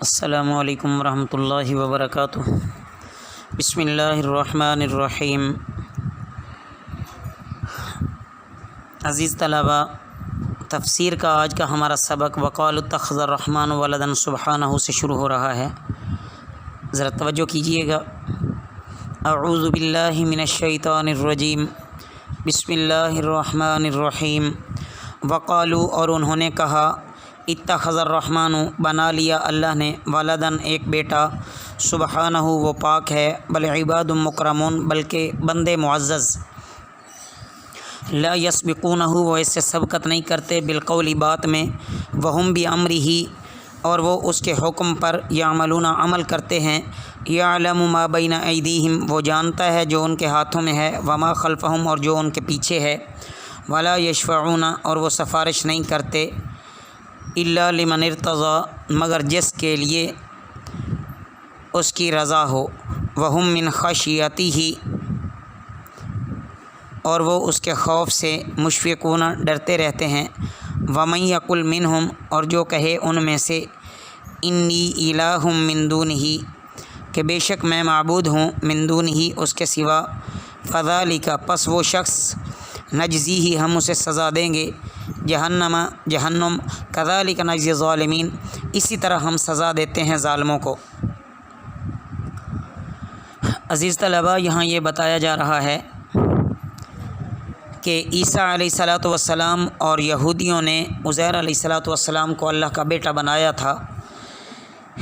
السلام علیکم ورحمۃ اللہ وبرکاتہ۔ بسم اللہ الرحمن الرحیم۔ عزیز طلباء، تفسیر کا آج کا ہمارا سبق وقالوا اتخذ الرحمن ولدا سبحانہ سے شروع ہو رہا ہے۔ ذرا توجہ کیجیے گا۔ اعوذ باللہ من الشیطان الرجیم، بسم اللہ الرحمن الرحیم۔ وقالوا، اور انہوں نے کہا، اتخذ الرحمن، بنا لیا اللہ نے، ولدن، ایک بیٹا، سبحانہ، وہ پاک ہے، بل عباد مکرمون، بلکہ بندے معزز، لا یسبقونہ، وہ اس سے سبقت نہیں کرتے، بالقول، بات میں، وہم بامرہ، اور وہ اس کے حکم پر، یعملون، عمل کرتے ہیں، یعلم ما بین ایدیہم، وہ جانتا ہے جو ان کے ہاتھوں میں ہے، وما خلفہم، اور جو ان کے پیچھے ہے، ولا یشفعون، اور وہ سفارش نہیں کرتے، الا لمن ارتضی، مگر جس کے لیے اس کی رضا ہو، وہم من خشیتہ، اور وہ اس کے خوف سے مشفقون، ڈرتے رہتے ہیں، ومن یقل منہم، اور جو کہے ان میں سے، انی الہ من دونہ، کہ بے شک میں معبود ہوں، من دونہ، اس کے سوا، فذالک، پس وہ شخص، نجزیہ، ہم اسے سزا دیں گے، جہنم، کذالک نجزی الظالمین، اسی طرح ہم سزا دیتے ہیں ظالموں کو۔ عزیز طلباء، یہاں یہ بتایا جا رہا ہے کہ عیسیٰ علیہ السلام اور یہودیوں نے عزیر علیہ السلام کو اللہ کا بیٹا بنایا تھا،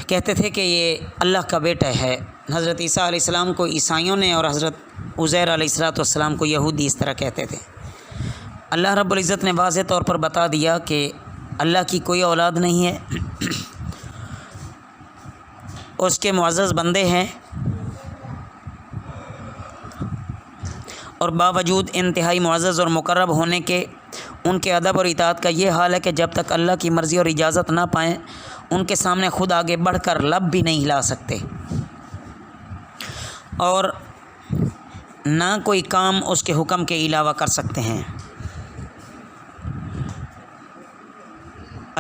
کہتے تھے کہ یہ اللہ کا بیٹا ہے۔ حضرت عیسیٰ علیہ السلام کو عیسائیوں نے اور حضرت عزیر علیہ السلام کو یہودی اس طرح کہتے تھے۔ اللہ رب العزت نے واضح طور پر بتا دیا کہ اللہ کی کوئی اولاد نہیں ہے، اس کے معزز بندے ہیں، اور باوجود انتہائی معزز اور مقرب ہونے کے ان کے ادب اور اطاعت کا یہ حال ہے کہ جب تک اللہ کی مرضی اور اجازت نہ پائیں ان کے سامنے خود آگے بڑھ کر لب بھی نہیں ہلا سکتے، اور نہ کوئی کام اس کے حکم کے علاوہ کر سکتے ہیں۔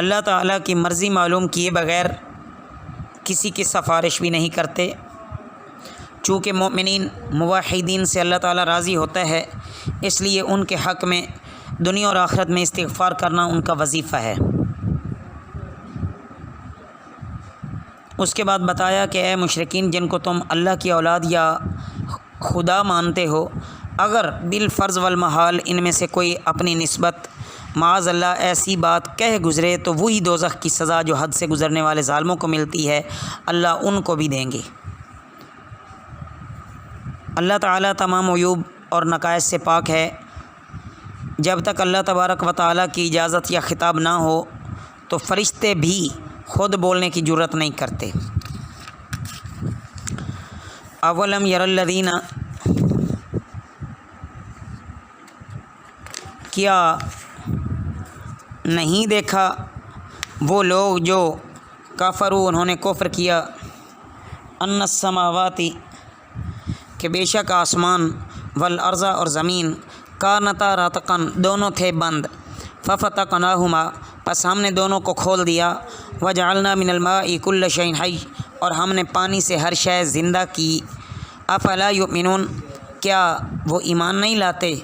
اللہ تعالیٰ کی مرضی معلوم کیے بغیر کسی کی سفارش بھی نہیں کرتے، چونکہ مومنین، موحدین سے اللہ تعالیٰ راضی ہوتا ہے، اس لیے ان کے حق میں دنیا اور آخرت میں استغفار کرنا ان کا وظیفہ ہے۔ اس کے بعد بتایا کہ اے مشرکین جن کو تم اللہ کی اولاد یا خدا مانتے ہو، اگر بالفرض والمحال ان میں سے کوئی اپنی نسبت معاذ اللہ ایسی بات کہہ گزرے تو وہی دوزخ کی سزا جو حد سے گزرنے والے ظالموں کو ملتی ہے اللہ ان کو بھی دیں گے۔ اللہ تعالیٰ تمام عیوب اور نقائص سے پاک ہے۔ جب تک اللہ تبارک و تعالیٰ کی اجازت یا خطاب نہ ہو تو فرشتے بھی خود بولنے کی جرت نہیں کرتے۔ اولم یر الذین، کیا نہیں دیکھا وہ لوگ جو کفروا، انہوں نے کفر کیا، ان السماوات، کہ بے شک آسمان، والارض، اور زمین، کانتا رتقا، دونوں تھے بند، ففتقناہما، پس ہم نے دونوں کو کھول دیا، وجعلنا من الماء کل شیء حی، اور ہم نے پانی سے ہر شے زندہ کی، افلا یؤمنون، کیا وہ ایمان نہیں لاتے،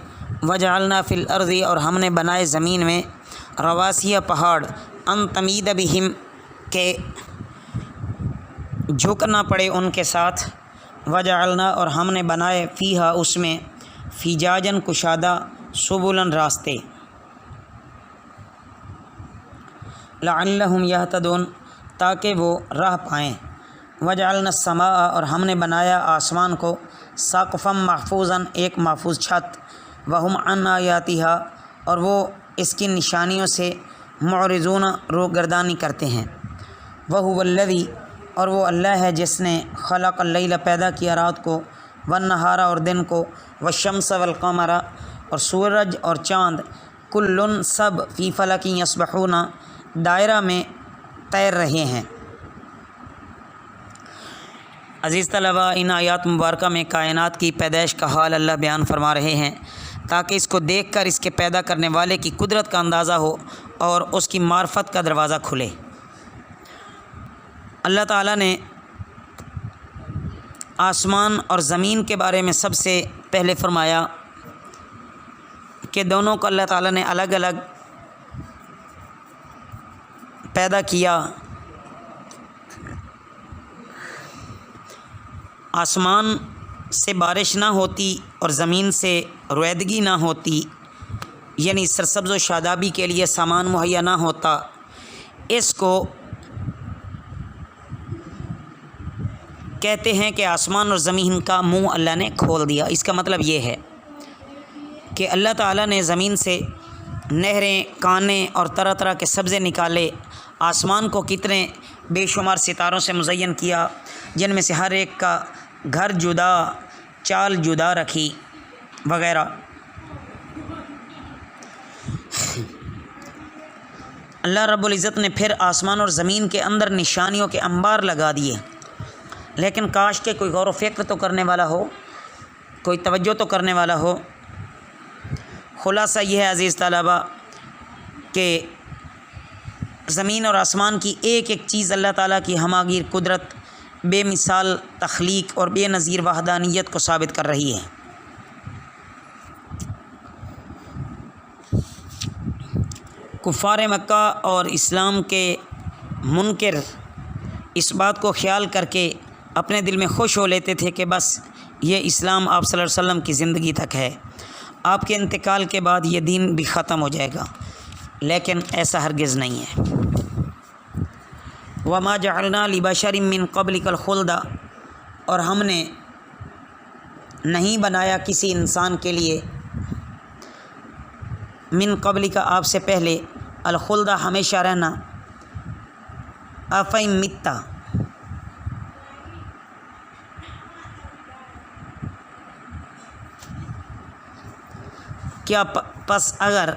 وجعلنا فی الارض، اور ہم نے بنائے زمین میں، رواسیہ، پہاڑ، ان تمید بہم، کہ جھک نہ پڑے ان کے ساتھ، وجعلنا، اور ہم نے بنائے، فیہا، اس میں، فجاجن، کشادہ، سبلن، راستے، لعلہم یہتدون، تاکہ وہ راہ پائیں، وجعلنا السماء، اور ہم نے بنایا آسمان کو، سقفا محفوظا، ایک محفوظ چھت، وہم عن آیاتہا، اور وہ اس کی نشانیوں سے معرضون، روگردانی کرتے ہیں، وہو الذی، اور وہ اللہ ہے جس نے خلق اللیل، پیدا کیا رات کو، والنہار، اور دن کو، والشمس والقمر، اور سورج اور چاند، کل، سب، فی فلک یسبحون، دائرہ میں تیر رہے ہیں۔ عزیز طلباء، ان آیات مبارکہ میں کائنات کی پیدائش کا حال اللہ بیان فرما رہے ہیں تاکہ اس کو دیکھ کر اس کے پیدا کرنے والے کی قدرت کا اندازہ ہو اور اس کی معرفت کا دروازہ کھلے۔ اللہ تعالیٰ نے آسمان اور زمین کے بارے میں سب سے پہلے فرمایا کہ دونوں کو اللہ تعالیٰ نے الگ الگ پیدا کیا۔ آسمان سے بارش نہ ہوتی اور زمین سے رویدگی نہ ہوتی، یعنی سرسبز و شادابی کے لیے سامان مہیا نہ ہوتا، اس کو کہتے ہیں کہ آسمان اور زمین کا منہ اللہ نے کھول دیا۔ اس کا مطلب یہ ہے کہ اللہ تعالیٰ نے زمین سے نہریں، کانیں اور طرح طرح کے سبزے نکالے، آسمان کو کتنے بے شمار ستاروں سے مزین کیا، جن میں سے ہر ایک کا گھر جدا، چال جدا رکھی وغیرہ۔ اللہ رب العزت نے پھر آسمان اور زمین کے اندر نشانیوں کے انبار لگا دیے، لیکن کاش کہ کوئی غور و فکر تو کرنے والا ہو، کوئی توجہ تو کرنے والا ہو۔ خلاصہ یہ ہے عزیز طلباء کہ زمین اور آسمان کی ایک ایک چیز اللہ تعالیٰ کی ہماگیر قدرت، بے مثال تخلیق اور بے نظیر وحدانیت کو ثابت کر رہی ہے۔ کفار مکہ اور اسلام کے منکر اس بات کو خیال کر کے اپنے دل میں خوش ہو لیتے تھے کہ بس یہ اسلام آپ صلی اللہ علیہ وسلم کی زندگی تک ہے، آپ کے انتقال کے بعد یہ دین بھی ختم ہو جائے گا، لیکن ایسا ہرگز نہیں ہے۔ وَمَا جَعَلْنَا لِبَشَرٍ مِّن قَبْلِكَ الْخُلْدَ، اور ہم نے نہیں بنایا کسی انسان کے لیے من قبل کا آپ سے پہلے الخلد ہمیشہ رہنا، افئن متا، کیا پس اگر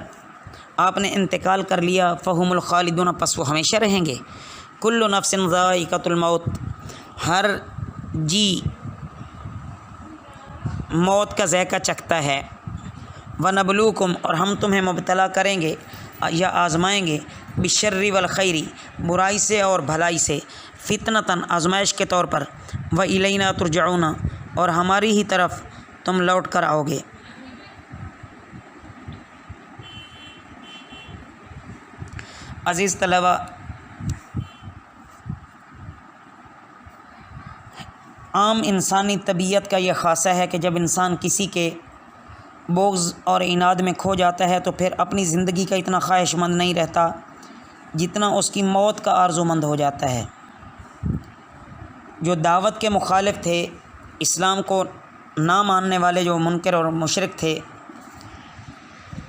آپ نے انتقال کر لیا، فہم الخالدون، پس وہ ہمیشہ رہیں گے۔ کل نفس ذائقۃ الموت، ہر جی موت کا ذائقہ چکھتا ہے۔ وَنَبْلُوكُمْ، اور ہم تمہیں مبتلا کریں گے یا آزمائیں گے، بالشر والخیر، برائی سے اور بھلائی سے، فتنۃً، آزمائش کے طور پر، وَإِلَيْنَا تُرْجَعُونَ، اور ہماری ہی طرف تم لوٹ کر آؤ گے۔ عزیز طلباء، عام انسانی طبیعت کا یہ خاصہ ہے کہ جب انسان کسی کے بغض اور عناد میں کھو جاتا ہے تو پھر اپنی زندگی کا اتنا خواہش مند نہیں رہتا جتنا اس کی موت کا آرزو مند ہو جاتا ہے۔ جو دعوت کے مخالف تھے، اسلام کو نہ ماننے والے جو منکر اور مشرک تھے،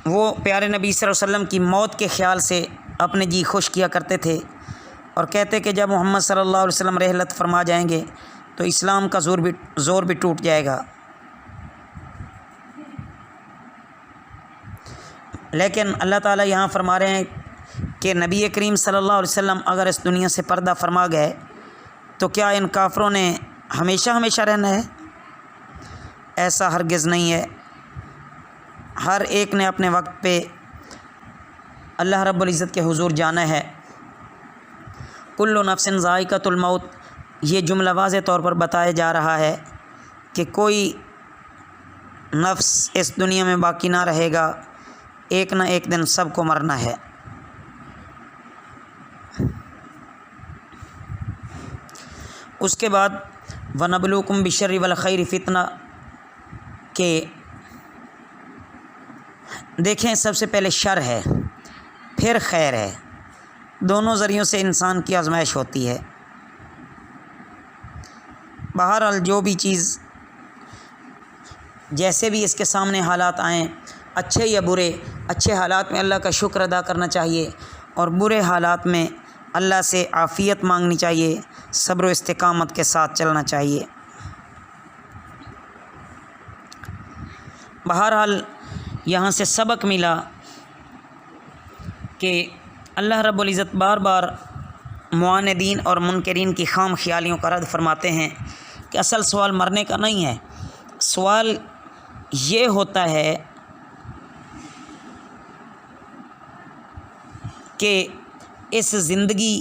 وہ پیارے نبی صلی اللہ علیہ وسلم کی موت کے خیال سے اپنے جی خوش کیا کرتے تھے اور کہتے کہ جب محمد صلی اللہ علیہ وسلم رحلت فرما جائیں گے تو اسلام کا زور بھی ٹوٹ جائے گا۔ لیکن اللہ تعالیٰ یہاں فرما رہے ہیں کہ نبی کریم صلی اللہ علیہ وسلم اگر اس دنیا سے پردہ فرما گئے تو کیا ان کافروں نے ہمیشہ ہمیشہ رہنا ہے؟ ایسا ہرگز نہیں ہے۔ ہر ایک نے اپنے وقت پہ اللہ رب العزت کے حضور جانا ہے۔ کل نفس ذائقۃ الموت، یہ جملہ واضح طور پر بتایا جا رہا ہے کہ کوئی نفس اس دنیا میں باقی نہ رہے گا، ایک نہ ایک دن سب کو مرنا ہے۔ اس کے بعد وَنَبْلُوكُمْ بِالشَّرِّ وَالْخَيْرِ فتنہ، کہ دیکھیں سب سے پہلے شر ہے پھر خیر ہے، دونوں ذریعوں سے انسان کی آزمائش ہوتی ہے۔ بہرحال جو بھی چیز جیسے بھی اس کے سامنے حالات آئیں، اچھے یا برے، اچھے حالات میں اللہ کا شکر ادا کرنا چاہیے اور برے حالات میں اللہ سے عافیت مانگنی چاہیے، صبر و استقامت کے ساتھ چلنا چاہیے۔ بہرحال یہاں سے سبق ملا کہ اللہ رب العزت بار بار معاندین اور منکرین کی خام خیالیوں کا رد فرماتے ہیں کہ اصل سوال مرنے کا نہیں ہے، سوال یہ ہوتا ہے کہ اس زندگی